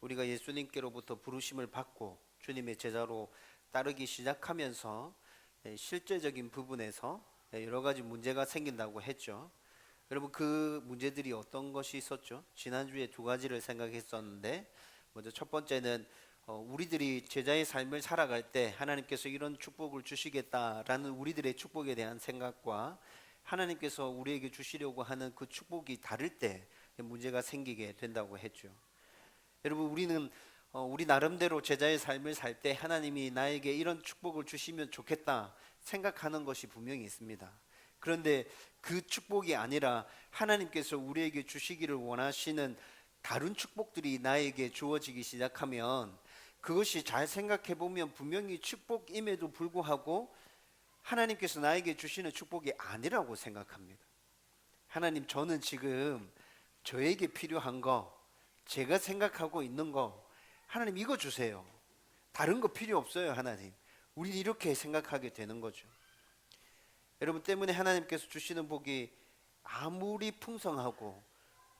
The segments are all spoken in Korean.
우리가 예수님께로부터 부르심을 받고 주님의 제자로 따르기 시작하면서 실제적인 부분에서 여러 가지 문제가 생긴다고 했죠. 여러분, 그 문제들이 어떤 것이 있었죠? 지난주에 두 가지를 생각했었는데, 먼저 첫 번째는 우리들이 제자의 삶을 살아갈 때 하나님께서 이런 축복을 주시겠다라는 우리들의 축복에 대한 생각과 하나님께서 우리에게 주시려고 하는 그 축복이 다를 때 문제가 생기게 된다고 했죠. 여러분, 우리는 우리 나름대로 제자의 삶을 살 때 하나님이 나에게 이런 축복을 주시면 좋겠다 생각하는 것이 분명히 있습니다. 그런데 그 축복이 아니라 하나님께서 우리에게 주시기를 원하시는 다른 축복들이 나에게 주어지기 시작하면, 그것이 잘 생각해 보면 분명히 축복임에도 불구하고 하나님께서 나에게 주시는 축복이 아니라고 생각합니다. 하나님, 저는 지금 저에게 필요한 거, 제가 생각하고 있는 거, 하나님 이거 주세요. 다른 거 필요 없어요, 하나님. 우리 이렇게 생각하게 되는 거죠. 여러분, 때문에 하나님께서 주시는 복이 아무리 풍성하고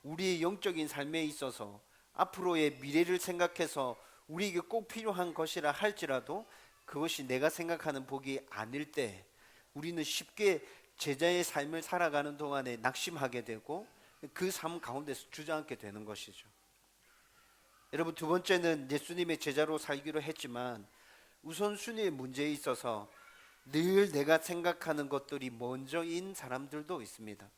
우리의 영적인 삶에 있어서 앞으로의 미래를 생각해서 우리에게 꼭 필요한 것이라 할지라도 그것이 내가 생각하는 복이 아닐 때 우리는 쉽게 제자의 삶을 살아가는 동안에 낙심하게 되고 그 삶 가운데서 주저앉게 되는 것이죠. 여러분, 두 번째는 예수님의 제자로 살기로 했지만 우선순위의 문제에 있어서 늘 내가 생각하는 것들이 먼저인 사람들도 있습니다.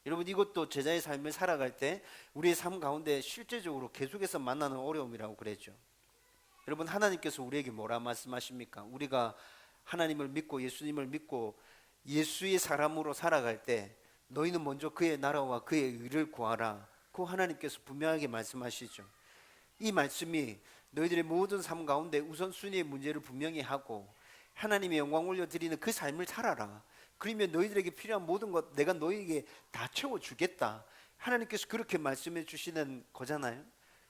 여러분, 이것도 제자의 삶을 살아갈 때 우리의 삶 가운데 실제적으로 계속해서 만나는 어려움이라고 그랬죠. 여러분, 하나님께서 우리에게 뭐라 말씀하십니까? 우리가 하나님을 믿고 예수님을 믿고 예수의 사람으로 살아갈 때 너희는 먼저 그의 나라와 그의 의를 구하라. 그 하나님께서 분명하게 말씀하시죠. 이 말씀이 너희들의 모든 삶 가운데 우선순위의 문제를 분명히 하고 하나님의 영광 올려드리는 그 삶을 살아라. 그러면 너희들에게 필요한 모든 것 내가 너희에게 다 채워주겠다. 하나님께서 그렇게 말씀해 주시는 거잖아요.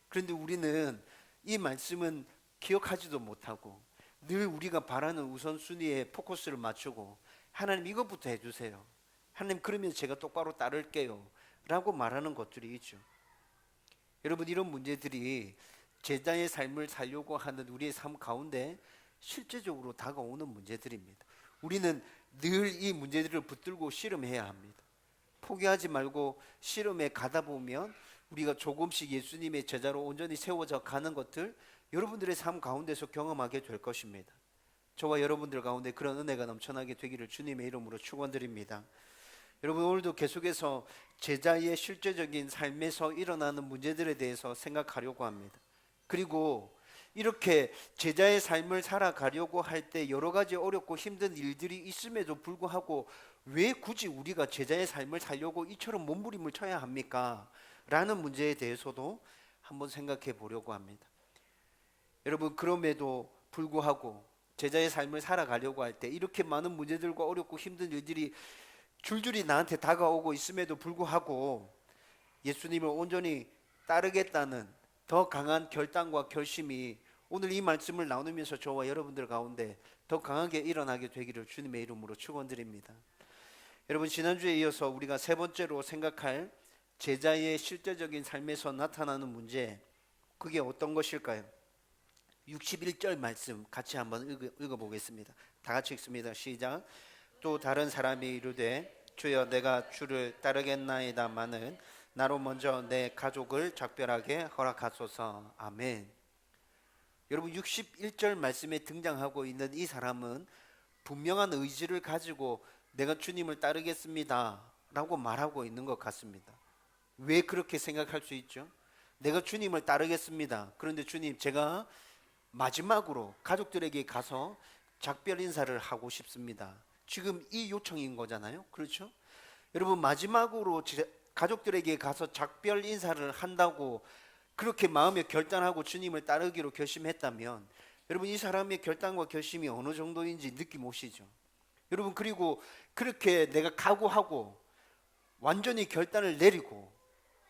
그런데 우리는 이 말씀은 기억하지도 못하고 늘 우리가 바라는 우선순위에 포커스를 맞추고 하나님 이것부터 해주세요. 하나님 그러면 제가 똑바로 따를게요 라고 말하는 것들이 있죠. 여러분, 이런 문제들이 제자의 삶을 살려고 하는 우리의 삶 가운데 실제적으로 다가오는 문제들입니다. 우리는 늘 이 문제들을 붙들고 씨름해야 합니다. 포기하지 말고 씨름에 가다 보면 우리가 조금씩 예수님의 제자로 온전히 세워져 가는 것들 여러분들의 삶 가운데서 경험하게 될 것입니다. 저와 여러분들 가운데 그런 은혜가 넘쳐나게 되기를 주님의 이름으로 축원드립니다. 여러분, 오늘도 계속해서 제자의 실제적인 삶에서 일어나는 문제들에 대해서 생각하려고 합니다. 그리고 이렇게 제자의 삶을 살아가려고 할 때 여러 가지 어렵고 힘든 일들이 있음에도 불구하고 왜 굳이 우리가 제자의 삶을 살려고 이처럼 몸부림을 쳐야 합니까? 라는 문제에 대해서도 한번 생각해 보려고 합니다. 여러분, 그럼에도 불구하고 제자의 삶을 살아가려고 할 때 이렇게 많은 문제들과 어렵고 힘든 일들이 줄줄이 나한테 다가오고 있음에도 불구하고 예수님을 온전히 따르겠다는 더 강한 결단과 결심이 오늘 이 말씀을 나누면서 저와 여러분들 가운데 더 강하게 일어나게 되기를 주님의 이름으로 축원드립니다. 여러분, 지난주에 이어서 우리가 세 번째로 생각할 제자의 실제적인 삶에서 나타나는 문제, 그게 어떤 것일까요? 61절 말씀 같이 한번 읽어보겠습니다. 다 같이 읽습니다. 시작. 또 다른 사람이 이르되 주여 내가 주를 따르겠나이다마는 나로 먼저 내 가족을 작별하게 허락하소서. 아멘. 여러분, 61절 말씀에 등장하고 있는 이 사람은 분명한 의지를 가지고 내가 주님을 따르겠습니다 라고 말하고 있는 것 같습니다. 왜 그렇게 생각할 수 있죠? 내가 주님을 따르겠습니다. 그런데 주님, 제가 마지막으로 가족들에게 가서 작별 인사를 하고 싶습니다. 지금 이 요청인 거잖아요. 그렇죠? 여러분, 마지막으로 가족들에게 가서 작별 인사를 한다고 그렇게 마음에 결단하고 주님을 따르기로 결심했다면 여러분, 이 사람의 결단과 결심이 어느 정도인지 느낌 오시죠? 여러분, 그리고 그렇게 내가 각오하고 완전히 결단을 내리고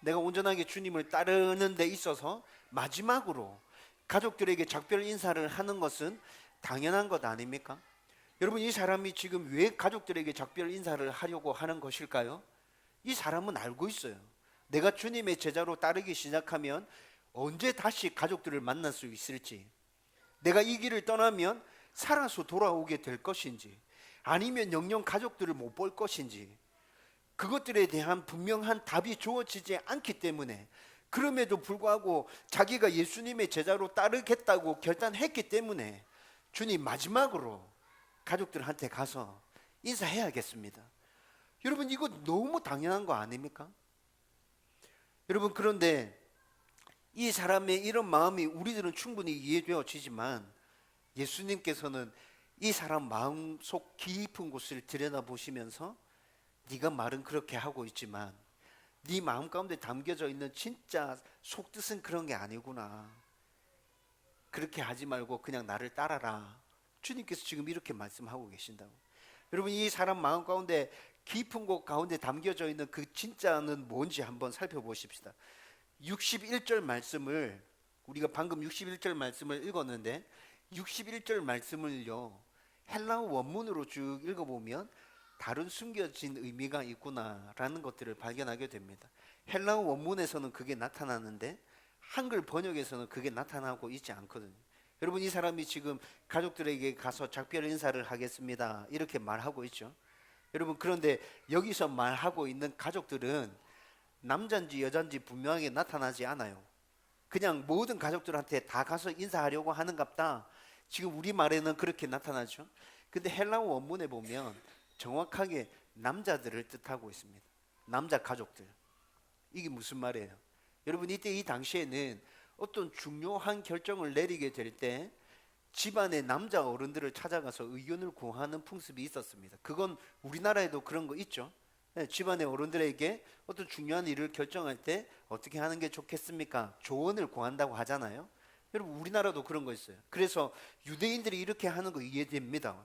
내가 온전하게 주님을 따르는 데 있어서 마지막으로 가족들에게 작별 인사를 하는 것은 당연한 것 아닙니까? 여러분, 이 사람이 지금 왜 가족들에게 작별 인사를 하려고 하는 것일까요? 이 사람은 알고 있어요. 내가 주님의 제자로 따르기 시작하면 언제 다시 가족들을 만날 수 있을지, 내가 이 길을 떠나면 살아서 돌아오게 될 것인지, 아니면 영영 가족들을 못 볼 것인지, 그것들에 대한 분명한 답이 주어지지 않기 때문에, 그럼에도 불구하고 자기가 예수님의 제자로 따르겠다고 결단했기 때문에 주님 마지막으로 가족들한테 가서 인사해야겠습니다. 여러분, 이거 너무 당연한 거 아닙니까? 여러분, 그런데 이 사람의 이런 마음이 우리들은 충분히 이해되어지지만 예수님께서는 이 사람 마음속 깊은 곳을 들여다보시면서 네가 말은 그렇게 하고 있지만 네 마음 가운데 담겨져 있는 진짜 속뜻은 그런 게 아니구나. 그렇게 하지 말고 그냥 나를 따라라. 주님께서 지금 이렇게 말씀하고 계신다고. 여러분, 이 사람 마음 가운데 깊은 곳 가운데 담겨져 있는 그 진짜는 뭔지 한번 살펴보십시다. 61절 말씀을, 우리가 방금 61절 말씀을 읽었는데 61절 말씀을요 헬라어 원문으로 쭉 읽어보면 다른 숨겨진 의미가 있구나라는 것들을 발견하게 됩니다. 헬라어 원문에서는 그게 나타나는데 한글 번역에서는 그게 나타나고 있지 않거든요. 여러분, 이 사람이 지금 가족들에게 가서 작별 인사를 하겠습니다 이렇게 말하고 있죠. 여러분, 그런데 여기서 말하고 있는 가족들은 남자인지 여자인지 분명하게 나타나지 않아요. 그냥 모든 가족들한테 다 가서 인사하려고 하는갑다. 지금 우리말에는 그렇게 나타나죠. 근데 헬라어 원문에 보면 정확하게 남자들을 뜻하고 있습니다. 남자 가족들. 이게 무슨 말이에요? 여러분, 이때 이 당시에는 어떤 중요한 결정을 내리게 될 때 집안의 남자 어른들을 찾아가서 의견을 구하는 풍습이 있었습니다. 그건 우리나라에도 그런 거 있죠. 네, 집안의 어른들에게 어떤 중요한 일을 결정할 때 어떻게 하는 게 좋겠습니까? 조언을 구한다고 하잖아요. 여러분, 우리나라도 그런 거 있어요. 그래서 유대인들이 이렇게 하는 거 이해됩니다.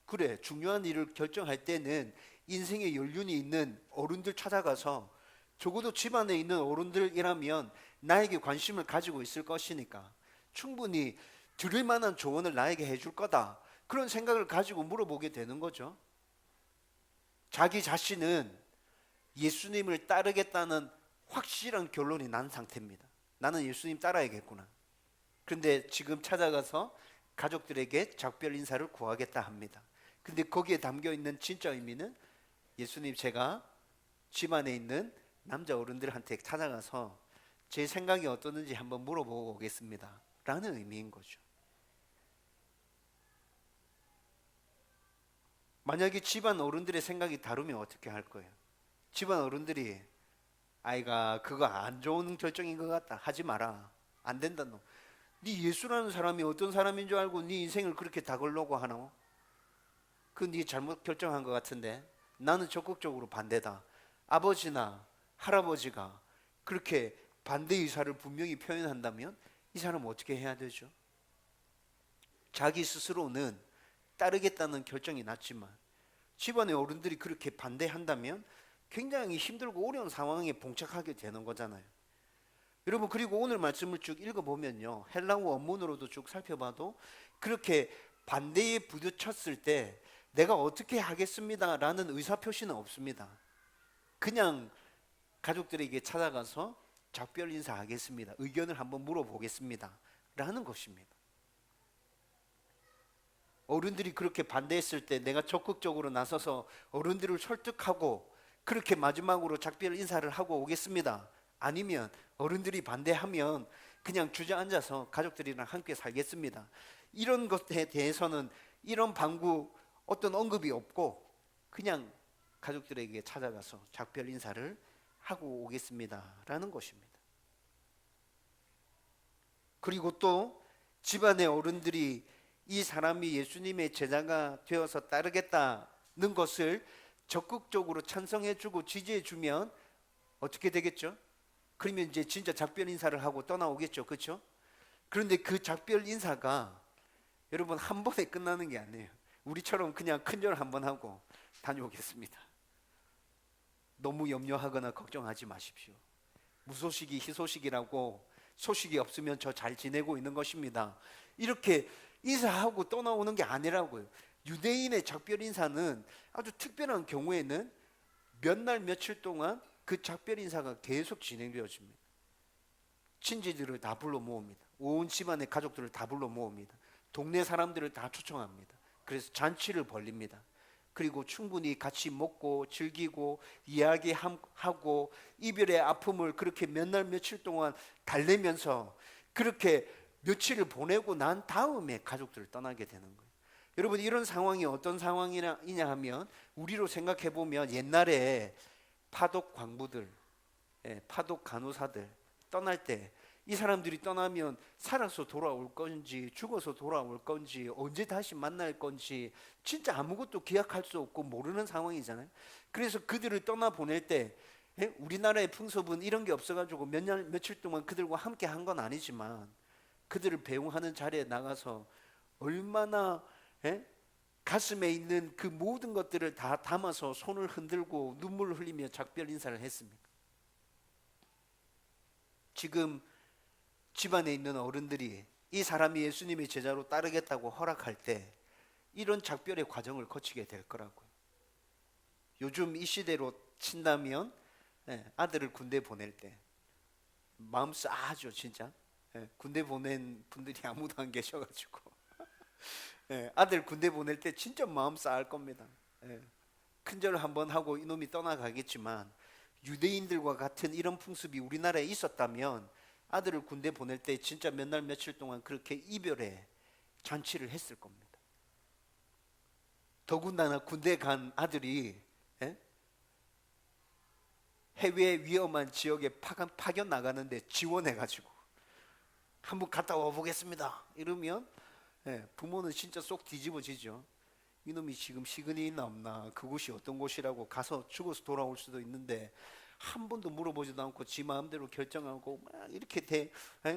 그래, 중요한 일을 결정할 때는 인생의 연륜이 있는 어른들 찾아가서 적어도 집안에 있는 어른들이라면 나에게 관심을 가지고 있을 것이니까 충분히 들을 만한 조언을 나에게 해줄 거다. 그런 생각을 가지고 물어보게 되는 거죠. 자기 자신은 예수님을 따르겠다는 확실한 결론이 난 상태입니다. 나는 예수님 따라야겠구나. 그런데 지금 찾아가서 가족들에게 작별 인사를 구하겠다 합니다. 근데 거기에 담겨 있는 진짜 의미는 예수님, 제가 집안에 있는 남자 어른들한테 찾아가서 제 생각이 어떠는지 한번 물어보고 오겠습니다 라는 의미인 거죠. 만약에 집안 어른들의 생각이 다르면 어떻게 할 거예요? 집안 어른들이 아이가 그거 안 좋은 결정인 것 같다, 하지 마라, 안 된다, 너. 네 예수라는 사람이 어떤 사람인 줄 알고 네 인생을 그렇게 다 걸려고 하나? 그 네 잘못 결정한 것 같은데 나는 적극적으로 반대다. 아버지나 할아버지가 그렇게 반대 의사를 분명히 표현한다면 이 사람은 어떻게 해야 되죠? 자기 스스로는 따르겠다는 결정이 났지만 집안의 어른들이 그렇게 반대한다면 굉장히 힘들고 어려운 상황에 봉착하게 되는 거잖아요. 여러분, 그리고 오늘 말씀을 쭉 읽어보면요 헬라어 원문으로도 쭉 살펴봐도 그렇게 반대에 부딪혔을 때 내가 어떻게 하겠습니다 라는 의사표시는 없습니다. 그냥 가족들에게 찾아가서 작별 인사하겠습니다, 의견을 한번 물어보겠습니다 라는 것입니다. 어른들이 그렇게 반대했을 때 내가 적극적으로 나서서 어른들을 설득하고 그렇게 마지막으로 작별 인사를 하고 오겠습니다. 아니면 어른들이 반대하면 그냥 주저앉아서 가족들이랑 함께 살겠습니다. 이런 것에 대해서는 이런 방구 어떤 언급이 없고 그냥 가족들에게 찾아가서 작별 인사를 하고 오겠습니다 라는 것입니다. 그리고 또 집안의 어른들이 이 사람이 예수님의 제자가 되어서 따르겠다는 것을 적극적으로 찬성해주고 지지해주면 어떻게 되겠죠? 그러면 이제 진짜 작별 인사를 하고 떠나오겠죠, 그렇죠? 그런데 그 작별 인사가 여러분 한 번에 끝나는 게 아니에요. 우리처럼 그냥 큰절 한번 하고 다녀오겠습니다. 너무 염려하거나 걱정하지 마십시오. 무소식이 희소식이라고, 소식이 없으면 저 잘 지내고 있는 것입니다, 이렇게 인사하고 떠나오는 게 아니라고요. 유대인의 작별 인사는 아주 특별한 경우에는 몇 날 며칠 동안 그 작별 인사가 계속 진행되어집니다. 친지들을 다 불러 모읍니다. 온 집안의 가족들을 다 불러 모읍니다. 동네 사람들을 다 초청합니다. 그래서 잔치를 벌립니다. 그리고 충분히 같이 먹고 즐기고 이야기하고 이별의 아픔을 그렇게 몇 날 며칠 동안 달래면서 그렇게 며칠을 보내고 난 다음에 가족들을 떠나게 되는 거예요. 여러분, 이런 상황이 어떤 상황이냐 하면 우리로 생각해 보면 옛날에 파독 광부들, 파독 간호사들 떠날 때 이 사람들이 떠나면 살아서 돌아올 건지 죽어서 돌아올 건지 언제 다시 만날 건지 진짜 아무것도 기약할 수 없고 모르는 상황이잖아요. 그래서 그들을 떠나 보낼 때 우리나라의 풍습은 이런 게 없어가지고 몇 년 며칠 동안 그들과 함께 한 건 아니지만 그들을 배웅하는 자리에 나가서 얼마나 가슴에 있는 그 모든 것들을 다 담아서 손을 흔들고 눈물을 흘리며 작별 인사를 했습니까? 지금 집안에 있는 어른들이 이 사람이 예수님의 제자로 따르겠다고 허락할 때 이런 작별의 과정을 거치게 될 거라고요. 요즘 이 시대로 친다면 아들을 군대 보낼 때 마음 싸하죠, 진짜. 군대 보낸 분들이 아무도 안 계셔가지고 아들 군대 보낼 때 진짜 마음 싸할 겁니다. 큰절 한번 하고 이놈이 떠나가겠지만 유대인들과 같은 이런 풍습이 우리나라에 있었다면 아들을 군대 보낼 때 진짜 몇 날 며칠 동안 그렇게 이별의 잔치를 했을 겁니다. 더군다나 군대 간 아들이 해외 위험한 지역에 파견 나가는데 지원해가지고 한번 갔다 와 보겠습니다 이러면 부모는 진짜 쏙 뒤집어지죠. 이놈이 지금 시근이 있나 없나, 그곳이 어떤 곳이라고, 가서 죽어서 돌아올 수도 있는데 한 번도 물어보지도 않고 지 마음대로 결정하고 막 이렇게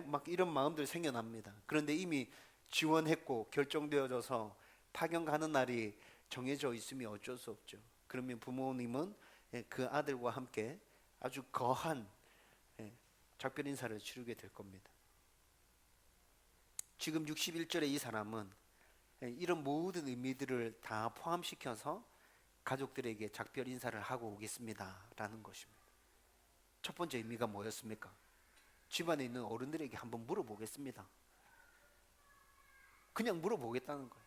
막 이런 마음들 생겨납니다. 그런데 이미 지원했고 결정되어져서 파견 가는 날이 정해져 있으면 어쩔 수 없죠. 그러면 부모님은 그 아들과 함께 아주 거한 작별 인사를 치르게 될 겁니다. 지금 61절의 이 사람은 이런 모든 의미들을 다 포함시켜서 가족들에게 작별 인사를 하고 오겠습니다 라는 것입니다. 첫 번째 의미가 뭐였습니까? 집안에 있는 어른들에게 한번 물어보겠습니다. 그냥 물어보겠다는 거예요.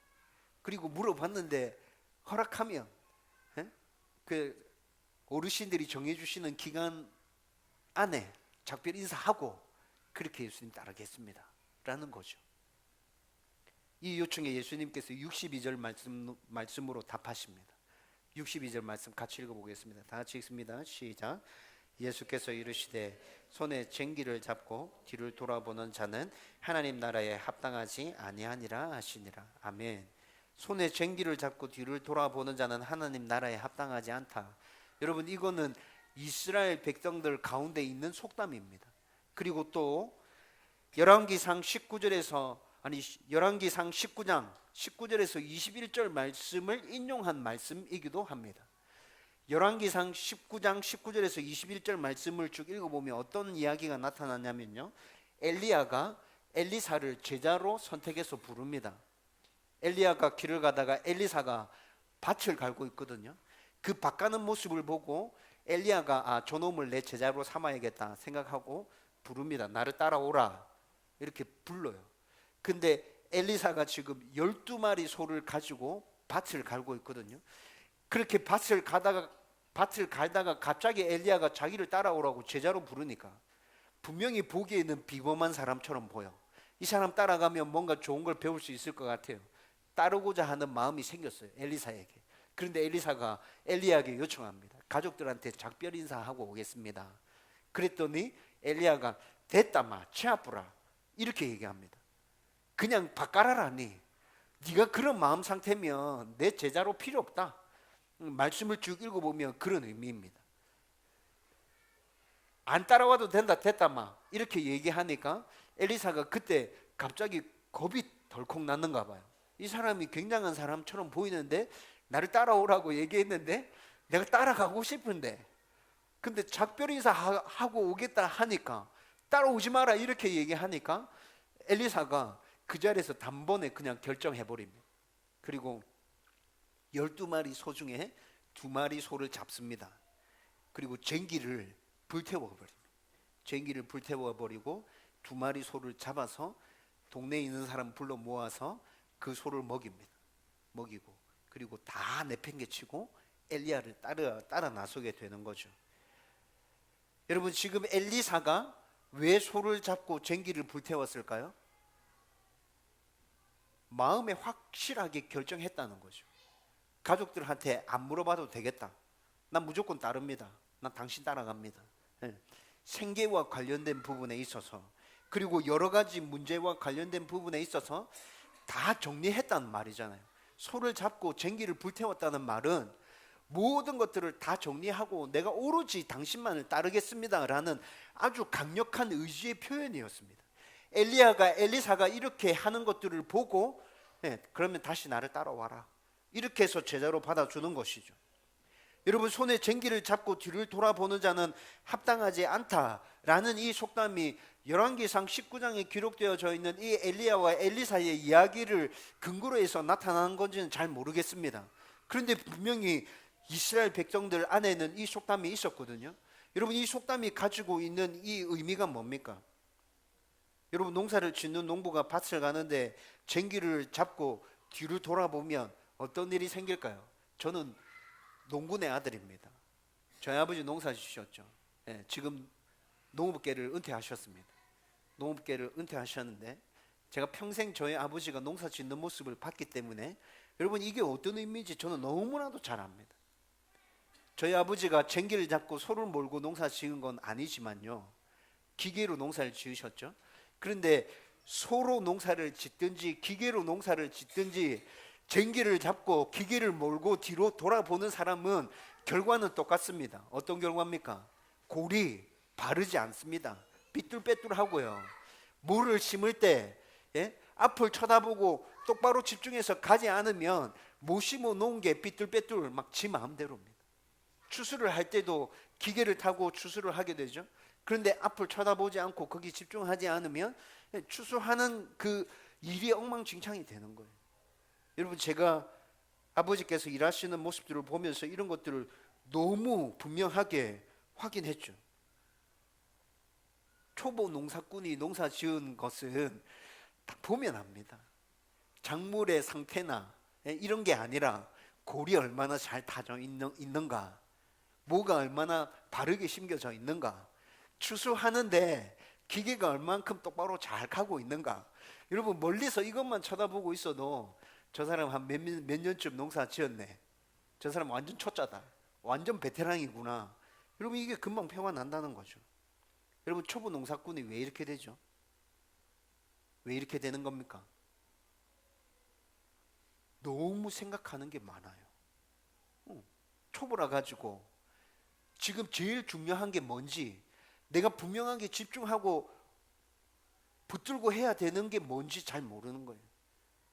그리고 물어봤는데 허락하면 그 어르신들이 정해주시는 기간 안에 작별 인사하고 그렇게 예수님 따르겠습니다 라는 거죠. 이 요청에 예수님께서 62절 말씀으로 답하십니다. 62절 말씀 같이 읽어보겠습니다. 다 같이 읽습니다. 시작. 예수께서 이르시되 손에 쟁기를 잡고 뒤를 돌아보는 자는 하나님 나라에 합당하지 아니하니라 하시니라. 아멘. 손에 쟁기를 잡고 뒤를 돌아보는 자는 하나님 나라에 합당하지 않다. 여러분, 이거는 이스라엘 백성들 가운데 있는 속담입니다. 그리고 또 열왕기상 19절에서 열왕기상 19장 19절에서 21절 말씀을 인용한 말씀이기도 합니다. 열왕기상 19장 19절에서 21절 말씀을 쭉 읽어보면 어떤 이야기가 나타나냐면요, 엘리야가 엘리사를 제자로 선택해서 부릅니다. 엘리야가 길을 가다가 엘리사가 밭을 갈고 있거든요. 그 밭 가는 모습을 보고 엘리야가 저놈을 내 제자로 삼아야겠다 생각하고 부릅니다. 나를 따라오라 이렇게 불러요. 근데 엘리사가 지금 12마리 소를 가지고 밭을 갈고 있거든요. 그렇게 밭을 갈다가 갑자기 엘리야가 자기를 따라오라고 제자로 부르니까 분명히 보기에는 비범한 사람처럼 보여. 이 사람 따라가면 뭔가 좋은 걸 배울 수 있을 것 같아요. 따르고자 하는 마음이 생겼어요, 엘리사에게. 그런데 엘리사가 엘리야에게 요청합니다. 가족들한테 작별 인사하고 오겠습니다. 그랬더니 엘리야가 됐다 마 치아뿌라 이렇게 얘기합니다. 그냥 밭 갈아라니, 네가 그런 마음 상태면 내 제자로 필요 없다. 말씀을 쭉 읽어보면 그런 의미입니다. 안 따라와도 된다 됐다 마 이렇게 얘기하니까 엘리사가 그때 갑자기 겁이 덜컥 났는가 봐요. 이 사람이 굉장한 사람처럼 보이는데 나를 따라오라고 얘기했는데 내가 따라가고 싶은데, 근데 작별 인사하고 오겠다 하니까 따라오지 마라 이렇게 얘기하니까 엘리사가 그 자리에서 단번에 그냥 결정해버립니다. 그리고 12마리 소 중에 2마리 소를 잡습니다. 그리고 쟁기를 불태워버립니다. 쟁기를 불태워버리고 두 마리 소를 잡아서 동네에 있는 사람 불러 모아서 그 소를 먹입니다. 먹이고 그리고 다 내팽개치고 엘리야를 따라 나서게 되는 거죠. 여러분, 지금 엘리사가 왜 소를 잡고 쟁기를 불태웠을까요? 마음에 확실하게 결정했다는 거죠. 가족들한테 안 물어봐도 되겠다. 난 무조건 따릅니다. 난 당신 따라갑니다. 생계와 관련된 부분에 있어서, 그리고 여러 가지 문제와 관련된 부분에 있어서 다 정리했다는 말이잖아요. 소를 잡고 쟁기를 불태웠다는 말은 모든 것들을 다 정리하고 내가 오로지 당신만을 따르겠습니다 라는 아주 강력한 의지의 표현이었습니다. 엘리사가 이렇게 하는 것들을 보고 그러면 다시 나를 따라와라, 이렇게 해서 제자로 받아주는 것이죠. 여러분, 손에 쟁기를 잡고 뒤를 돌아보는 자는 합당하지 않다라는 이 속담이 열왕기상 19장에 기록되어져 있는 이 엘리야와 엘리사의 이야기를 근거로 해서 나타나는 건지는 잘 모르겠습니다. 그런데 분명히 이스라엘 백성들 안에는 이 속담이 있었거든요. 여러분, 이 속담이 가지고 있는 이 의미가 뭡니까? 여러분, 농사를 짓는 농부가 밭을 가는데 쟁기를 잡고 뒤를 돌아보면 어떤 일이 생길까요? 저는 농군의 아들입니다. 저희 아버지 농사 지셨죠. 지금 농업계를 은퇴하셨습니다. 농업계를 은퇴하셨는데 제가 평생 저희 아버지가 농사 짓는 모습을 봤기 때문에 여러분, 이게 어떤 의미인지 저는 너무나도 잘 압니다. 저희 아버지가 쟁기를 잡고 소를 몰고 농사 지은 건 아니지만요, 기계로 농사를 지으셨죠. 그런데 소로 농사를 짓든지 기계로 농사를 짓든지 쟁기를 잡고 기계를 몰고 뒤로 돌아보는 사람은 결과는 똑같습니다. 어떤 결과입니까? 골이 바르지 않습니다. 삐뚤빼뚤하고요. 물을 심을 때 앞을 쳐다보고 똑바로 집중해서 가지 않으면 못 심어 놓은 게 삐뚤빼뚤 막 지 마음대로입니다. 추수를 할 때도 기계를 타고 추수를 하게 되죠. 그런데 앞을 쳐다보지 않고 거기 집중하지 않으면 추수하는 그 일이 엉망진창이 되는 거예요. 여러분, 제가 아버지께서 일하시는 모습들을 보면서 이런 것들을 너무 분명하게 확인했죠. 초보 농사꾼이 농사 지은 것은 딱 보면 압니다. 작물의 상태나 이런 게 아니라 골이 얼마나 잘 다져 있는가, 뭐가 얼마나 바르게 심겨져 있는가, 추수하는데 기계가 얼만큼 똑바로 잘 가고 있는가. 여러분, 멀리서 이것만 쳐다보고 있어도 저 사람 한 몇 년쯤 농사 지었네, 저 사람 완전 초짜다, 완전 베테랑이구나. 여러분, 이게 금방 표가 난다는 거죠. 여러분, 초보 농사꾼이 왜 이렇게 되죠? 왜 이렇게 되는 겁니까? 너무 생각하는 게 많아요. 초보라 가지고 지금 제일 중요한 게 뭔지, 내가 분명하게 집중하고 붙들고 해야 되는 게 뭔지 잘 모르는 거예요.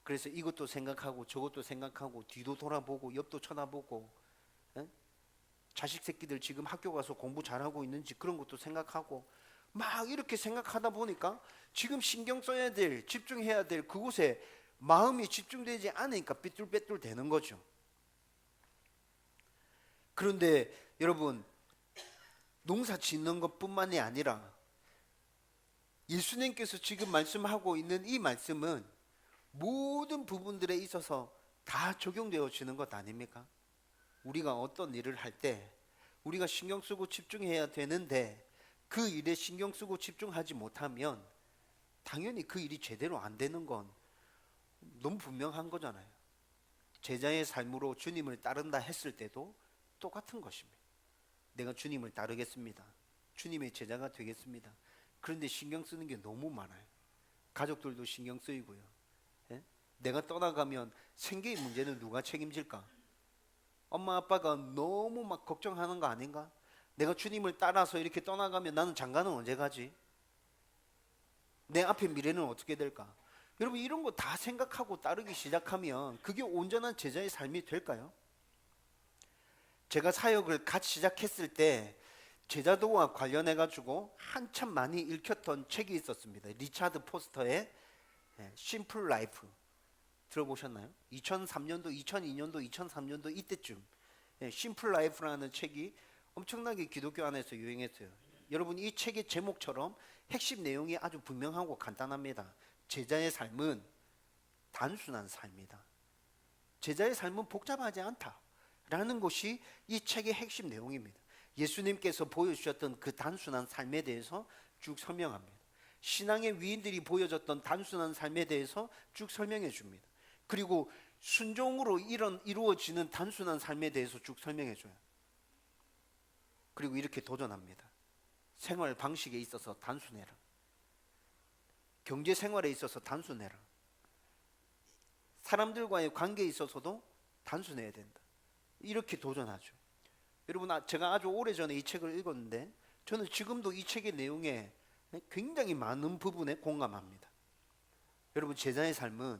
그래서 이것도 생각하고 저것도 생각하고 뒤도 돌아보고 옆도 쳐다보고, 자식 새끼들 지금 학교 가서 공부 잘하고 있는지 그런 것도 생각하고, 막 이렇게 생각하다 보니까 지금 신경 써야 될, 집중해야 될 그곳에 마음이 집중되지 않으니까 삐뚤빼뚤 되는 거죠. 그런데 여러분, 농사 짓는 것뿐만이 아니라 예수님께서 지금 말씀하고 있는 이 말씀은 모든 부분들에 있어서 다 적용되어지는 것 아닙니까? 우리가 어떤 일을 할 때 우리가 신경 쓰고 집중해야 되는데 그 일에 신경 쓰고 집중하지 못하면 당연히 그 일이 제대로 안 되는 건 너무 분명한 거잖아요. 제자의 삶으로 주님을 따른다 했을 때도 똑같은 것입니다. 내가 주님을 따르겠습니다. 주님의 제자가 되겠습니다. 그런데 신경 쓰는 게 너무 많아요. 가족들도 신경 쓰이고요. 내가 떠나가면 생계의 문제는 누가 책임질까? 엄마 아빠가 너무 막 걱정하는 거 아닌가? 내가 주님을 따라서 이렇게 떠나가면 나는 장가는 언제 가지? 내 앞의 미래는 어떻게 될까? 여러분, 이런 거 다 생각하고 따르기 시작하면 그게 온전한 제자의 삶이 될까요? 제가 사역을 같이 시작했을 때 제자도와 관련해 가지고 한참 많이 읽혔던 책이 있었습니다. 리차드 포스터의 심플 라이프 들어보셨나요? 2003년도, 2002년도, 2003년도 이때쯤 심플 라이프라는 책이 엄청나게 기독교 안에서 유행했어요. 여러분, 이 책의 제목처럼 핵심 내용이 아주 분명하고 간단합니다. 제자의 삶은 단순한 삶이다. 제자의 삶은 복잡하지 않다라는 것이 이 책의 핵심 내용입니다. 예수님께서 보여주셨던 그 단순한 삶에 대해서 쭉 설명합니다. 신앙의 위인들이 보여줬던 단순한 삶에 대해서 쭉 설명해 줍니다. 그리고 순종으로 이루어지는 단순한 삶에 대해서 쭉 설명해 줘요. 그리고 이렇게 도전합니다. 생활 방식에 있어서 단순해라. 경제 생활에 있어서 단순해라. 사람들과의 관계에 있어서도 단순해야 된다. 이렇게 도전하죠. 여러분, 제가 아주 오래전에 이 책을 읽었는데 저는 지금도 이 책의 내용에 굉장히 많은 부분에 공감합니다. 여러분, 제자의 삶은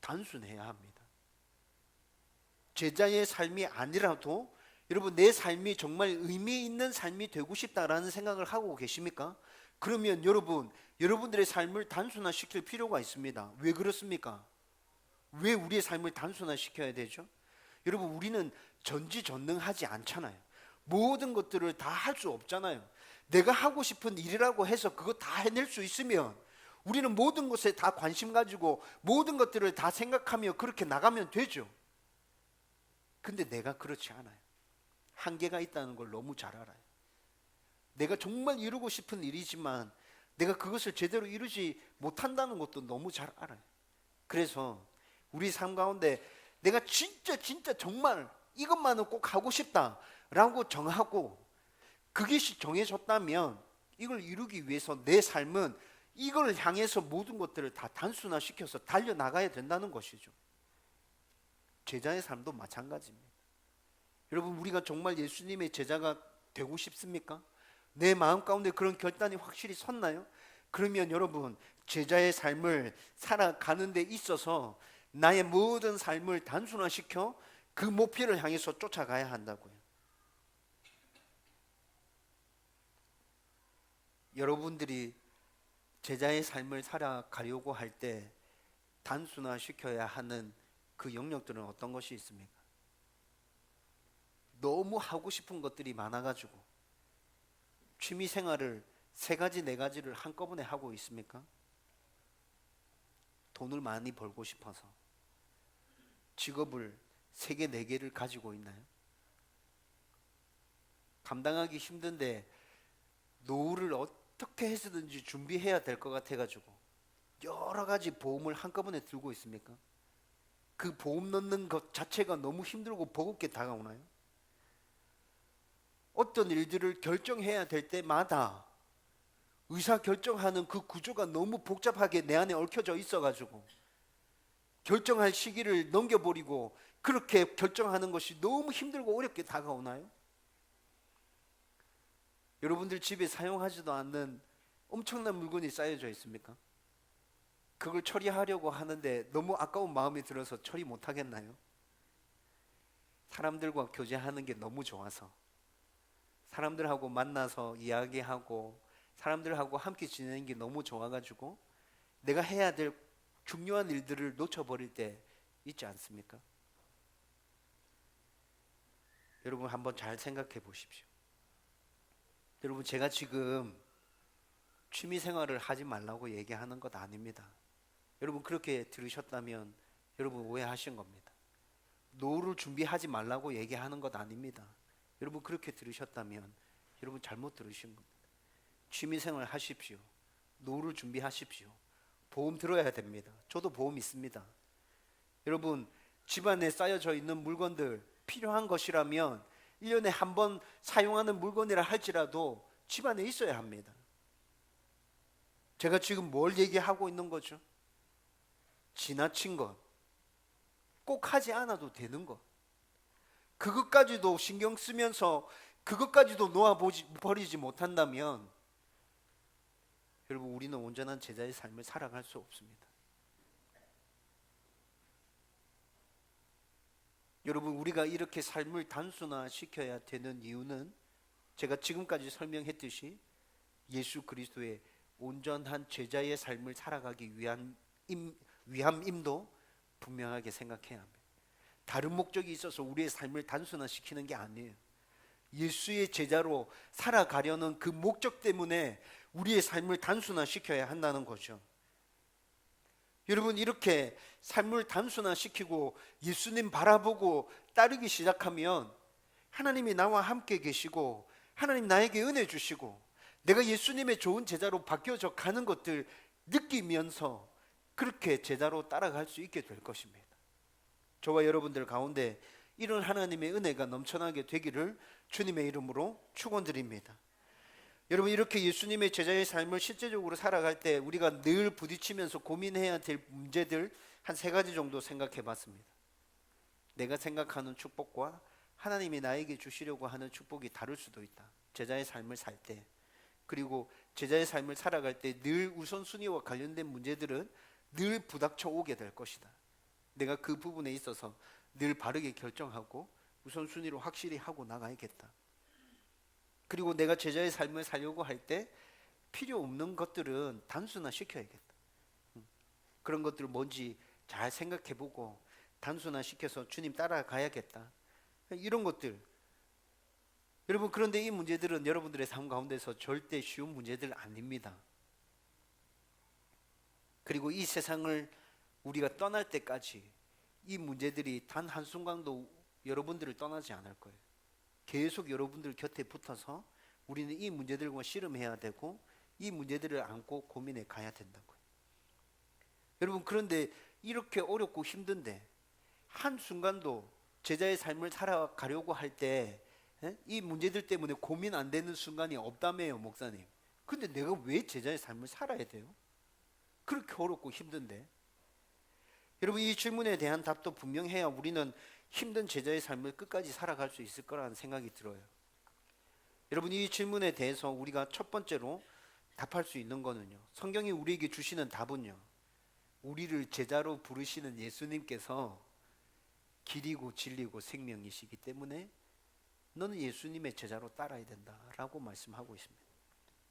단순해야 합니다. 제자의 삶이 아니라도 여러분, 내 삶이 정말 의미 있는 삶이 되고 싶다라는 생각을 하고 계십니까? 그러면 여러분들의 삶을 단순화시킬 필요가 있습니다. 왜 그렇습니까? 왜 우리의 삶을 단순화시켜야 되죠? 여러분, 우리는 전지전능하지 않잖아요. 모든 것들을 다 할 수 없잖아요. 내가 하고 싶은 일이라고 해서 그거 다 해낼 수 있으면 우리는 모든 것에 다 관심 가지고 모든 것들을 다 생각하며 그렇게 나가면 되죠. 근데 내가 그렇지 않아요. 한계가 있다는 걸 너무 잘 알아요. 내가 정말 이루고 싶은 일이지만 내가 그것을 제대로 이루지 못한다는 것도 너무 잘 알아요. 그래서 우리 삶 가운데 내가 진짜 정말 이것만은 꼭 하고 싶다라고 정하고 그것이 정해졌다면 이걸 이루기 위해서 내 삶은 이걸 향해서 모든 것들을 다 단순화시켜서 달려나가야 된다는 것이죠. 제자의 삶도 마찬가지입니다. 여러분, 우리가 정말 예수님의 제자가 되고 싶습니까? 내 마음 가운데 그런 결단이 확실히 섰나요? 그러면 여러분, 제자의 삶을 살아가는 데 있어서 나의 모든 삶을 단순화시켜 그 목표를 향해서 쫓아가야 한다고요. 여러분들이 제자의 삶을 살아가려고 할 때 단순화시켜야 하는 그 영역들은 어떤 것이 있습니까? 너무 하고 싶은 것들이 많아가지고 취미 생활을 3가지, 4가지를 한꺼번에 하고 있습니까? 돈을 많이 벌고 싶어서 직업을 3개, 4개를 가지고 있나요? 감당하기 힘든데 노후를 어떻게 해서든지 준비해야 될 것 같아가지고 여러 가지 보험을 한꺼번에 들고 있습니까? 그 보험 넣는 것 자체가 너무 힘들고 버겁게 다가오나요? 어떤 일들을 결정해야 될 때마다 의사 결정하는 그 구조가 너무 복잡하게 내 안에 얽혀져 있어가지고 결정할 시기를 넘겨버리고 그렇게 결정하는 것이 너무 힘들고 어렵게 다가오나요? 여러분들 집에 사용하지도 않는 엄청난 물건이 쌓여져 있습니까? 그걸 처리하려고 하는데 너무 아까운 마음이 들어서 처리 못하겠나요? 사람들과 교제하는 게 너무 좋아서 사람들하고 만나서 이야기하고 사람들하고 함께 지내는 게 너무 좋아가지고 내가 해야 될 중요한 일들을 놓쳐버릴 때 있지 않습니까? 여러분, 한번 잘 생각해 보십시오. 여러분, 제가 지금 취미 생활을 하지 말라고 얘기하는 것 아닙니다. 여러분, 그렇게 들으셨다면 여러분 오해하신 겁니다. 노후를 준비하지 말라고 얘기하는 것 아닙니다. 여러분, 그렇게 들으셨다면 여러분 잘못 들으신 겁니다. 취미 생활 하십시오. 노후를 준비하십시오. 보험 들어야 됩니다. 저도 보험 있습니다. 여러분, 집안에 쌓여져 있는 물건들 필요한 것이라면 1년에 한 번 사용하는 물건이라 할지라도 집안에 있어야 합니다. 제가 지금 뭘 얘기하고 있는 거죠? 지나친 것, 꼭 하지 않아도 되는 것, 그것까지도 신경 쓰면서 그것까지도 놓아버리지 못한다면 여러분, 우리는 온전한 제자의 삶을 살아갈 수 없습니다. 여러분, 우리가 이렇게 삶을 단순화시켜야 되는 이유는 제가 지금까지 설명했듯이 예수 그리스도의 온전한 제자의 삶을 살아가기 위함임도 분명하게 생각해야 합니다. 다른 목적이 있어서 우리의 삶을 단순화시키는 게 아니에요. 예수의 제자로 살아가려는 그 목적 때문에 우리의 삶을 단순화시켜야 한다는 거죠. 여러분, 이렇게 삶을 단순화시키고 예수님 바라보고 따르기 시작하면 하나님이 나와 함께 계시고 하나님 나에게 은혜 주시고 내가 예수님의 좋은 제자로 바뀌어져 가는 것들 느끼면서 그렇게 제자로 따라갈 수 있게 될 것입니다. 저와 여러분들 가운데 이런 하나님의 은혜가 넘쳐나게 되기를 주님의 이름으로 축원드립니다. 여러분, 이렇게 예수님의 제자의 삶을 실제적으로 살아갈 때 우리가 늘 부딪히면서 고민해야 될 문제들 한 3가지 정도 생각해 봤습니다. 내가 생각하는 축복과 하나님이 나에게 주시려고 하는 축복이 다를 수도 있다. 제자의 삶을 살 때, 그리고 제자의 삶을 살아갈 때 늘 우선순위와 관련된 문제들은 늘 부닥쳐 오게 될 것이다. 내가 그 부분에 있어서 늘 바르게 결정하고 우선순위로 확실히 하고 나가야겠다. 그리고 내가 제자의 삶을 살려고 할 때 필요 없는 것들은 단순화 시켜야겠다. 그런 것들 뭔지 잘 생각해보고 단순화 시켜서 주님 따라가야겠다. 이런 것들. 여러분, 그런데 이 문제들은 여러분들의 삶 가운데서 절대 쉬운 문제들 아닙니다. 그리고 이 세상을 우리가 떠날 때까지 이 문제들이 단 한순간도 여러분들을 떠나지 않을 거예요. 계속 여러분들 곁에 붙어서 우리는 이 문제들과 씨름해야 되고 이 문제들을 안고 고민해 가야 된다고요. 여러분, 그런데 이렇게 어렵고 힘든데 한순간도 제자의 삶을 살아가려고 할 때 이 문제들 때문에 고민 안 되는 순간이 없다며요, 목사님. 근데 내가 왜 제자의 삶을 살아야 돼요? 그렇게 어렵고 힘든데. 여러분, 이 질문에 대한 답도 분명해야 우리는 힘든 제자의 삶을 끝까지 살아갈 수 있을 거라는 생각이 들어요. 여러분, 이 질문에 대해서 우리가 첫 번째로 답할 수 있는 거는요, 성경이 우리에게 주시는 답은요, 우리를 제자로 부르시는 예수님께서 길이고 진리고 생명이시기 때문에 너는 예수님의 제자로 따라야 된다라고 말씀하고 있습니다.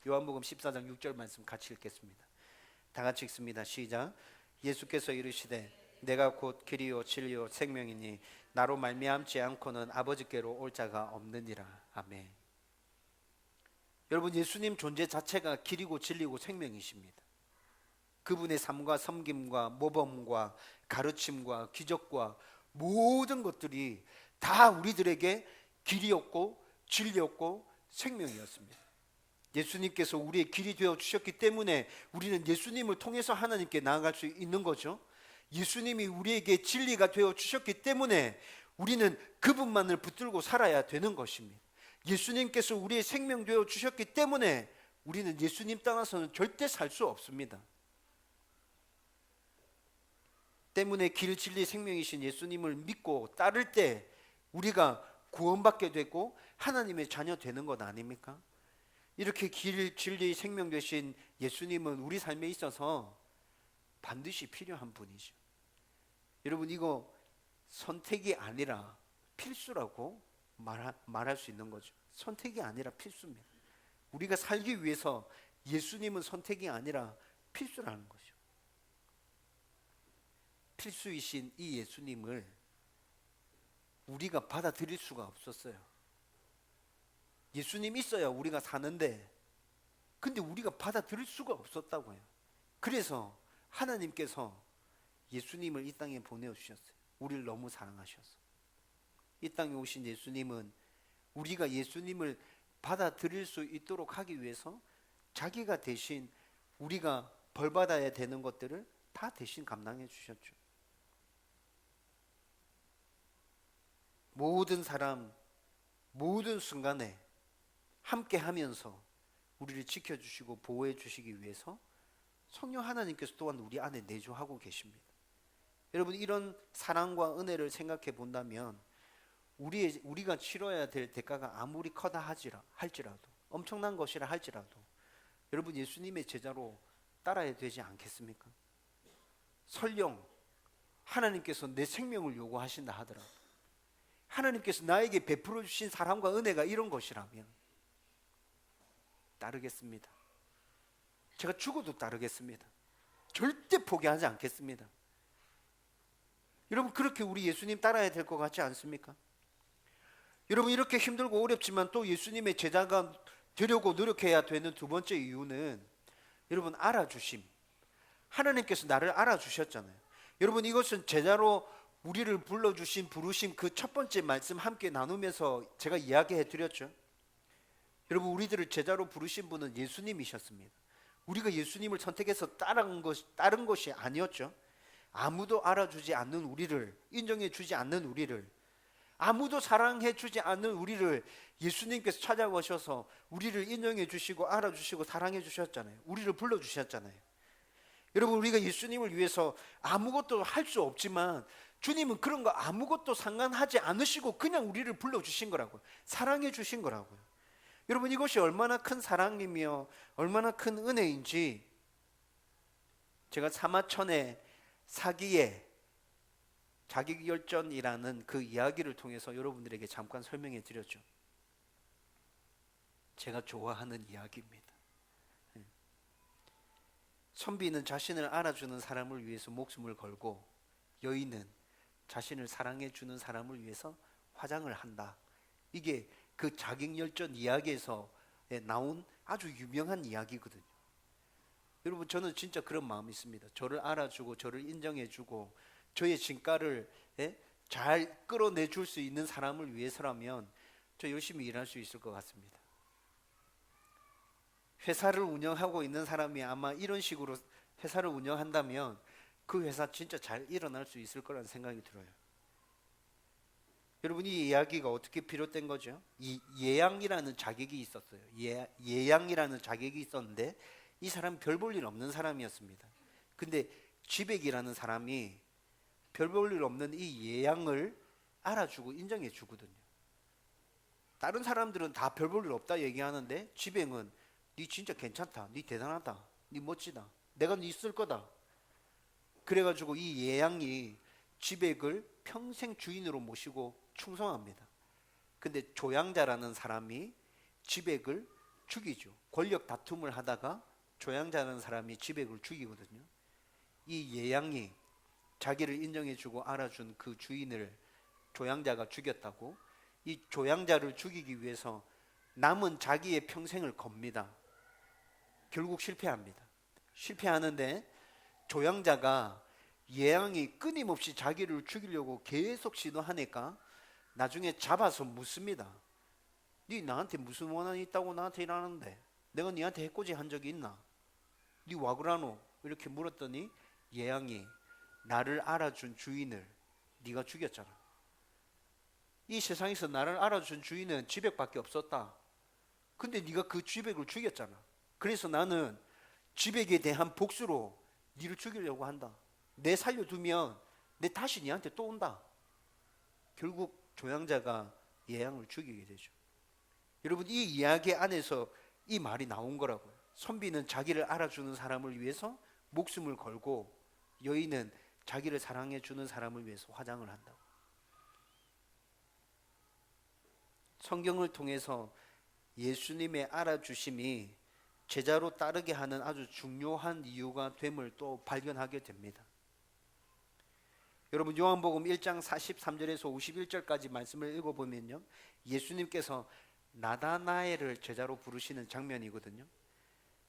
요한복음 14장 6절 말씀 같이 읽겠습니다. 다 같이 읽습니다. 시작. 예수께서 이르시되 내가 곧 길이요 진리요 생명이니 나로 말미암지 않고는 아버지께로 올 자가 없느니라. 아멘. 여러분, 예수님 존재 자체가 길이고 진리고 생명이십니다. 그분의 삶과 섬김과 모범과 가르침과 기적과 모든 것들이 다 우리들에게 길이었고 진리였고 생명이었습니다. 예수님께서 우리의 길이 되어 주셨기 때문에 우리는 예수님을 통해서 하나님께 나아갈 수 있는 거죠. 예수님이 우리에게 진리가 되어 주셨기 때문에 우리는 그분만을 붙들고 살아야 되는 것입니다. 예수님께서 우리의 생명 되어 주셨기 때문에 우리는 예수님 떠나서는 절대 살 수 없습니다. 때문에 길, 진리, 생명이신 예수님을 믿고 따를 때 우리가 구원받게 되고 하나님의 자녀 되는 것 아닙니까? 이렇게 길, 진리, 생명 되신 예수님은 우리 삶에 있어서 반드시 필요한 분이죠. 여러분, 이거 선택이 아니라 필수라고 말할 수 있는 거죠. 선택이 아니라 필수입니다. 우리가 살기 위해서 예수님은 선택이 아니라 필수라는 거죠. 필수이신 이 예수님을 우리가 받아들일 수가 없었어요. 예수님 있어야 우리가 사는데, 근데 우리가 받아들일 수가 없었다고요. 그래서 하나님께서 예수님을 이 땅에 보내주셨어요. 우리를 너무 사랑하셔서. 이 땅에 오신 예수님은 우리가 예수님을 받아들일 수 있도록 하기 위해서 자기가 대신 우리가 벌받아야 되는 것들을 다 대신 감당해 주셨죠. 모든 사람, 모든 순간에 함께 하면서 우리를 지켜주시고 보호해 주시기 위해서 성령 하나님께서 또한 우리 안에 내주하고 계십니다. 여러분, 이런 사랑과 은혜를 생각해 본다면 우리가 치러야 될 대가가 아무리 커다 할지라도 엄청난 것이라 할지라도 여러분, 예수님의 제자로 따라야 되지 않겠습니까? 설령 하나님께서 내 생명을 요구하신다 하더라도, 하나님께서 나에게 베풀어 주신 사랑과 은혜가 이런 것이라면 따르겠습니다. 제가 죽어도 따르겠습니다. 절대 포기하지 않겠습니다. 여러분, 그렇게 우리 예수님 따라야 될 것 같지 않습니까? 여러분, 이렇게 힘들고 어렵지만 또 예수님의 제자가 되려고 노력해야 되는 두 번째 이유는 여러분 알아주심. 하나님께서 나를 알아주셨잖아요. 여러분 이것은 제자로 우리를 불러주신 부르심 그 첫 번째 말씀 함께 나누면서 제가 이야기해 드렸죠. 여러분 우리들을 제자로 부르신 분은 예수님이셨습니다. 우리가 예수님을 선택해서 따른 것이 아니었죠. 아무도 알아주지 않는 우리를, 인정해 주지 않는 우리를, 아무도 사랑해 주지 않는 우리를 예수님께서 찾아오셔서 우리를 인정해 주시고 알아주시고 사랑해 주셨잖아요. 우리를 불러주셨잖아요. 여러분 우리가 예수님을 위해서 아무것도 할 수 없지만 주님은 그런 거 아무것도 상관하지 않으시고 그냥 우리를 불러주신 거라고요. 사랑해 주신 거라고요. 여러분 이것이 얼마나 큰 사랑이며 얼마나 큰 은혜인지 제가 사마천의 사기의 자기결전이라는 그 이야기를 통해서 여러분들에게 잠깐 설명해 드렸죠. 제가 좋아하는 이야기입니다. 선비는 자신을 알아주는 사람을 위해서 목숨을 걸고 여인은 자신을 사랑해 주는 사람을 위해서 화장을 한다. 이게 그 자객열전 이야기에서 나온 아주 유명한 이야기거든요. 여러분 저는 진짜 그런 마음이 있습니다. 저를 알아주고 저를 인정해주고 저의 진가를 잘 끌어내줄 수 있는 사람을 위해서라면 저 열심히 일할 수 있을 것 같습니다. 회사를 운영하고 있는 사람이 아마 이런 식으로 회사를 운영한다면 그 회사 진짜 잘 일어날 수 있을 거라는 생각이 들어요. 여러분 이 이야기가 어떻게 비롯된 거죠? 이 예양이라는 자객이 있었어요. 예양이라는 자객이 있었는데 이 사람은 별 볼 일 없는 사람이었습니다. 근데 지백이라는 사람이 별 볼 일 없는 이 예양을 알아주고 인정해 주거든요. 다른 사람들은 다 별 볼 일 없다 얘기하는데 지백은 니 진짜 괜찮다, 니 대단하다, 니 멋지다, 내가 니 쓸 거다. 그래가지고 이 예양이 지백을 평생 주인으로 모시고 충성합니다. 근데 조양자라는 사람이 지백을 죽이죠. 권력 다툼을 하다가 조양자라는 사람이 지백을 죽이거든요. 이 예양이 자기를 인정해주고 알아준 그 주인을 조양자가 죽였다고 이 조양자를 죽이기 위해서 남은 자기의 평생을 겁니다. 결국 실패합니다. 실패하는데 조양자가 예양이 끊임없이 자기를 죽이려고 계속 시도하니까 나중에 잡아서 묻습니다. 네 나한테 무슨 원한이 있다고 나한테 일하는데 내가 네한테 해코지 한 적이 있나? 네 와그라노? 이렇게 물었더니 예양이 나를 알아준 주인을 네가 죽였잖아. 이 세상에서 나를 알아준 주인은 지백밖에 없었다. 근데 네가 그 지백을 죽였잖아. 그래서 나는 지백에 대한 복수로 네를 죽이려고 한다. 내 살려두면 내 다시 네한테 또 온다. 결국 조양자가 예양을 죽이게 되죠. 여러분 이 이야기 안에서 이 말이 나온 거라고요. 선비는 자기를 알아주는 사람을 위해서 목숨을 걸고 여인은 자기를 사랑해 주는 사람을 위해서 화장을 한다고. 성경을 통해서 예수님의 알아주심이 제자로 따르게 하는 아주 중요한 이유가 됨을 또 발견하게 됩니다. 여러분 요한복음 1장 43절에서 51절까지 말씀을 읽어보면요, 예수님께서 나다나엘을 제자로 부르시는 장면이거든요.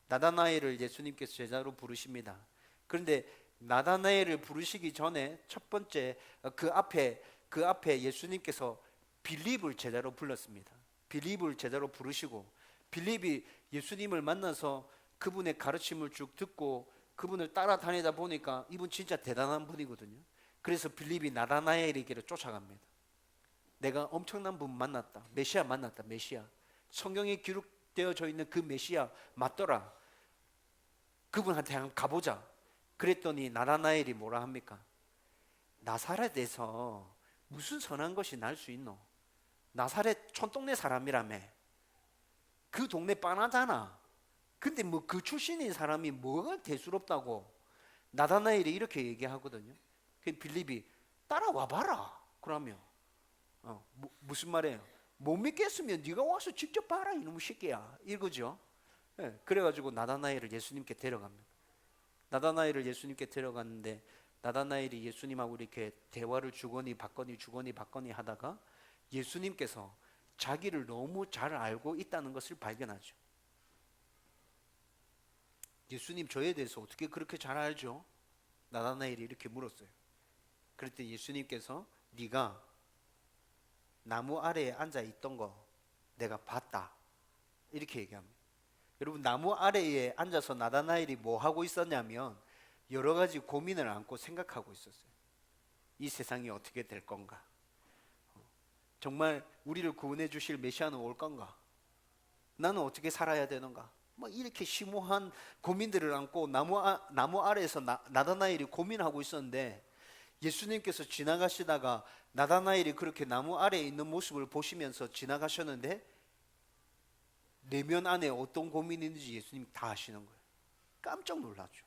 나다나엘을 예수님께서 제자로 부르십니다. 그런데 나다나엘을 부르시기 전에 첫 번째 그 앞에 예수님께서 빌립을 제자로 불렀습니다. 빌립을 제자로 부르시고 빌립이 예수님을 만나서 그분의 가르침을 쭉 듣고 그분을 따라다니다 보니까 이분 진짜 대단한 분이거든요. 그래서 빌립이 나다나엘에게로 쫓아갑니다. 내가 엄청난 분 만났다. 메시아 만났다. 메시아. 성경에 기록되어져 있는 그 메시아 맞더라. 그분한테 한번 가보자. 그랬더니 나다나엘이 뭐라 합니까? 나사렛에서 무슨 선한 것이 날 수 있노? 나사렛 촌동네 사람이라며. 그 동네 뻔하잖아. 근데 뭐 그 출신인 사람이 뭐가 대수롭다고. 나다나엘이 이렇게 얘기하거든요. 그 빌립이 따라와 봐라. 그러면 무슨 말이에요? 못 믿겠으면 네가 와서 직접 봐라 이놈의 새끼야. 이거죠. 네, 그래가지고 나다나엘을 예수님께 데려갑니다. 나다나엘을 예수님께 데려갔는데 나다나엘이 예수님하고 이렇게 대화를 주거니 받거니 하다가 예수님께서 자기를 너무 잘 알고 있다는 것을 발견하죠. 예수님 저에 대해서 어떻게 그렇게 잘 알죠? 나다나엘이 이렇게 물었어요. 그랬더니 예수님께서 네가 나무 아래에 앉아 있던 거 내가 봤다, 이렇게 얘기합니다. 여러분, 나무 아래에 앉아서 나다나엘이 뭐 하고 있었냐면 여러 가지 고민을 안고 생각하고 있었어요. 이 세상이 어떻게 될 건가? 정말 우리를 구원해 주실 메시아는 올 건가? 나는 어떻게 살아야 되는가? 막 이렇게 심오한 고민들을 안고 나무 아래에서 나다나엘이 고민하고 있었는데, 예수님께서 지나가시다가 나다나엘이 그렇게 나무 아래에 있는 모습을 보시면서 지나가셨는데 내면 안에 어떤 고민이 있는지 예수님이 다 아시는 거예요. 깜짝 놀랐죠.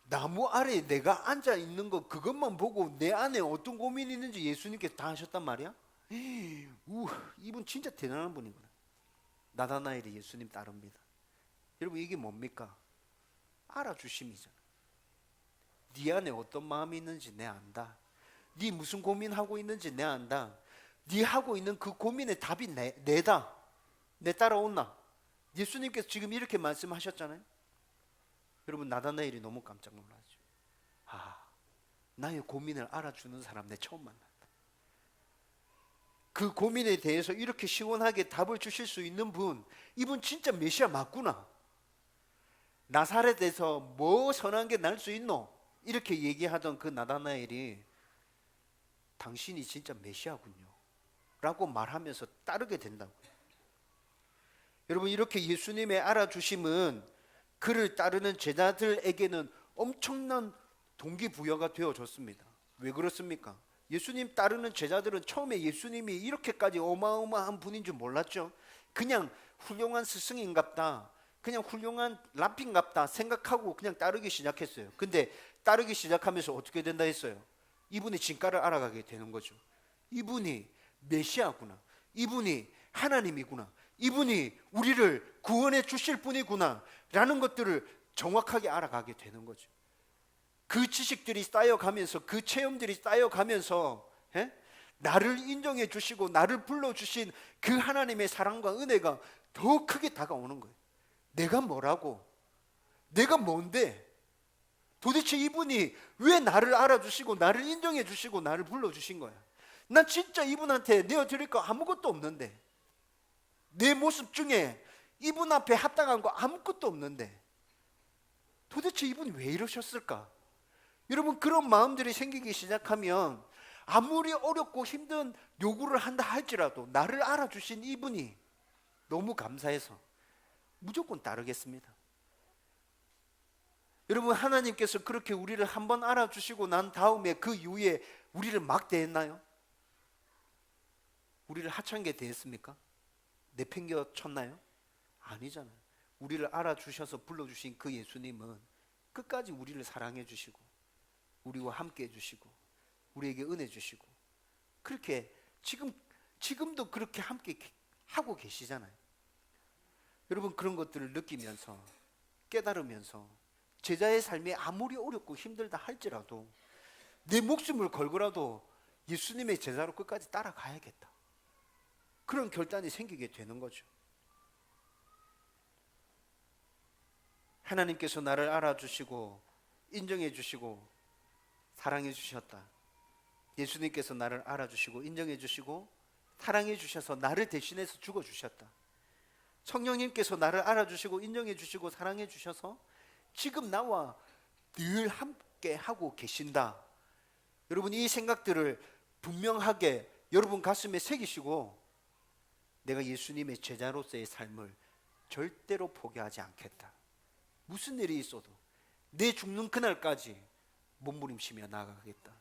나무 아래에 내가 앉아 있는 거 그것만 보고 내 안에 어떤 고민이 있는지 예수님께서 다 아셨단 말이야. 이분 진짜 대단한 분이구나. 나다나엘이 예수님 따릅니다. 여러분, 이게 뭡니까? 알아주심이잖아. 네 안에 어떤 마음이 있는지 내 안다. 네 무슨 고민하고 있는지 내 안다. 네 하고 있는 그 고민의 답이 내다. 내 따라온나. 예수님께서 지금 이렇게 말씀하셨잖아요. 여러분, 나다나엘이 너무 깜짝 놀라죠. 나의 고민을 알아주는 사람 내 처음 만났다. 그 고민에 대해서 이렇게 시원하게 답을 주실 수 있는 분, 이분 진짜 메시아 맞구나. 나사렛에서 뭐 선한 게 날 수 있노? 이렇게 얘기하던 그 나다나엘이 당신이 진짜 메시아군요 라고 말하면서 따르게 된다고요. 여러분, 이렇게 예수님의 알아주심은 그를 따르는 제자들에게는 엄청난 동기부여가 되어졌습니다. 왜 그렇습니까? 예수님 따르는 제자들은 처음에 예수님이 이렇게까지 어마어마한 분인 줄 몰랐죠. 그냥 훌륭한 스승인갑다, 그냥 훌륭한 랍빈갑다 생각하고 그냥 따르기 시작했어요. 근데 따르기 시작하면서 어떻게 된다 했어요? 이분의 진가를 알아가게 되는 거죠. 이분이 메시아구나, 이분이 하나님이구나, 이분이 우리를 구원해 주실 분이구나 라는 것들을 정확하게 알아가게 되는 거죠. 그 지식들이 쌓여가면서, 그 체험들이 쌓여가면서 나를 인정해 주시고 나를 불러주신 그 하나님의 사랑과 은혜가 더 크게 다가오는 거예요. 내가 뭐라고? 내가 뭔데? 도대체 이분이 왜 나를 알아주시고 나를 인정해 주시고 나를 불러주신 거야? 난 진짜 이분한테 내어드릴 거 아무것도 없는데, 내 모습 중에 이분 앞에 합당한 거 아무것도 없는데 도대체 이분이 왜 이러셨을까? 여러분, 그런 마음들이 생기기 시작하면 아무리 어렵고 힘든 요구를 한다 할지라도 나를 알아주신 이분이 너무 감사해서 무조건 따르겠습니다. 여러분, 하나님께서 그렇게 우리를 한번 알아주시고 난 다음에 그 이후에 우리를 막 대했나요? 우리를 하찮게 대했습니까? 내팽겨 쳤나요? 아니잖아요. 우리를 알아주셔서 불러주신 그 예수님은 끝까지 우리를 사랑해 주시고 우리와 함께 해주시고 우리에게 은혜 주시고, 그렇게 지금도 그렇게 함께 하고 계시잖아요. 여러분, 그런 것들을 느끼면서 깨달으면서 제자의 삶이 아무리 어렵고 힘들다 할지라도 내 목숨을 걸고라도 예수님의 제자로 끝까지 따라가야겠다, 그런 결단이 생기게 되는 거죠. 하나님께서 나를 알아주시고 인정해 주시고 사랑해 주셨다. 예수님께서 나를 알아주시고 인정해 주시고 사랑해 주셔서 나를 대신해서 죽어 주셨다. 성령님께서 나를 알아주시고 인정해 주시고 사랑해 주셔서 지금 나와 늘 함께 하고 계신다. 여러분, 이 생각들을 분명하게 여러분 가슴에 새기시고 내가 예수님의 제자로서의 삶을 절대로 포기하지 않겠다. 무슨 일이 있어도 내 죽는 그날까지 몸부림치며 나아가겠다.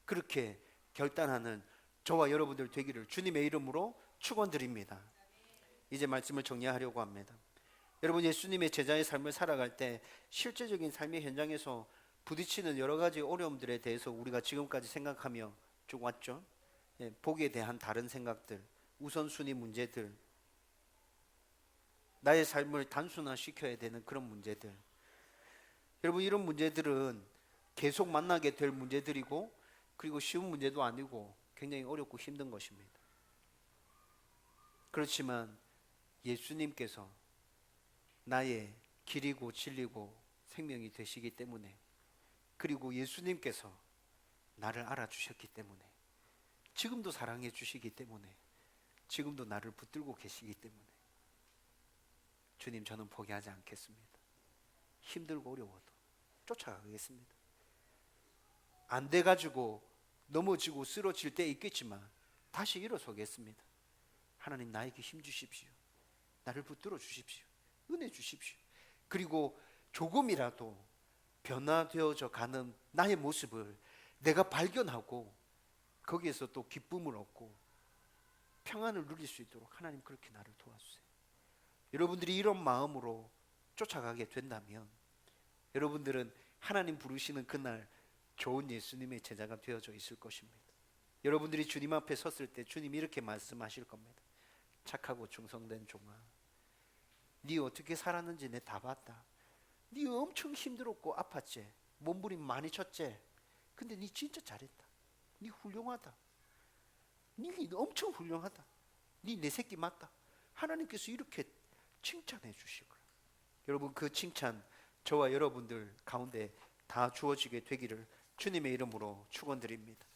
그렇게 결단하는 저와 여러분들 되기를 주님의 이름으로 축원드립니다. 이제 말씀을 정리하려고 합니다. 여러분, 예수님의 제자의 삶을 살아갈 때 실제적인 삶의 현장에서 부딪히는 여러 가지 어려움들에 대해서 우리가 지금까지 생각하며 쭉 왔죠. 복에 대한 다른 생각들, 우선순위 문제들, 나의 삶을 단순화시켜야 되는 그런 문제들. 여러분, 이런 문제들은 계속 만나게 될 문제들이고, 그리고 쉬운 문제도 아니고 굉장히 어렵고 힘든 것입니다. 그렇지만 예수님께서 나의 길이고 진리고 생명이 되시기 때문에, 그리고 예수님께서 나를 알아주셨기 때문에, 지금도 사랑해 주시기 때문에, 지금도 나를 붙들고 계시기 때문에 주님, 저는 포기하지 않겠습니다. 힘들고 어려워도 쫓아가겠습니다. 안 돼가지고 넘어지고 쓰러질 때 있겠지만 다시 일어서겠습니다. 하나님, 나에게 힘 주십시오. 나를 붙들어 주십시오. 은혜 주십시오. 그리고 조금이라도 변화되어져 가는 나의 모습을 내가 발견하고 거기에서 또 기쁨을 얻고 평안을 누릴 수 있도록 하나님, 그렇게 나를 도와주세요. 여러분들이 이런 마음으로 쫓아가게 된다면 여러분들은 하나님 부르시는 그날 좋은 예수님의 제자가 되어져 있을 것입니다. 여러분들이 주님 앞에 섰을 때 주님이 이렇게 말씀하실 겁니다. 착하고 충성된 종아, 네 어떻게 살았는지 내 다 봤다. 네 엄청 힘들었고 아팠지, 몸부림 많이 쳤지. 근데 네 진짜 잘했다. 네 훌륭하다. 네 엄청 훌륭하다. 네 내 새끼 맞다. 하나님께서 이렇게 칭찬해 주실 거예요. 여러분, 그 칭찬 저와 여러분들 가운데 다 주어지게 되기를 주님의 이름으로 축원드립니다.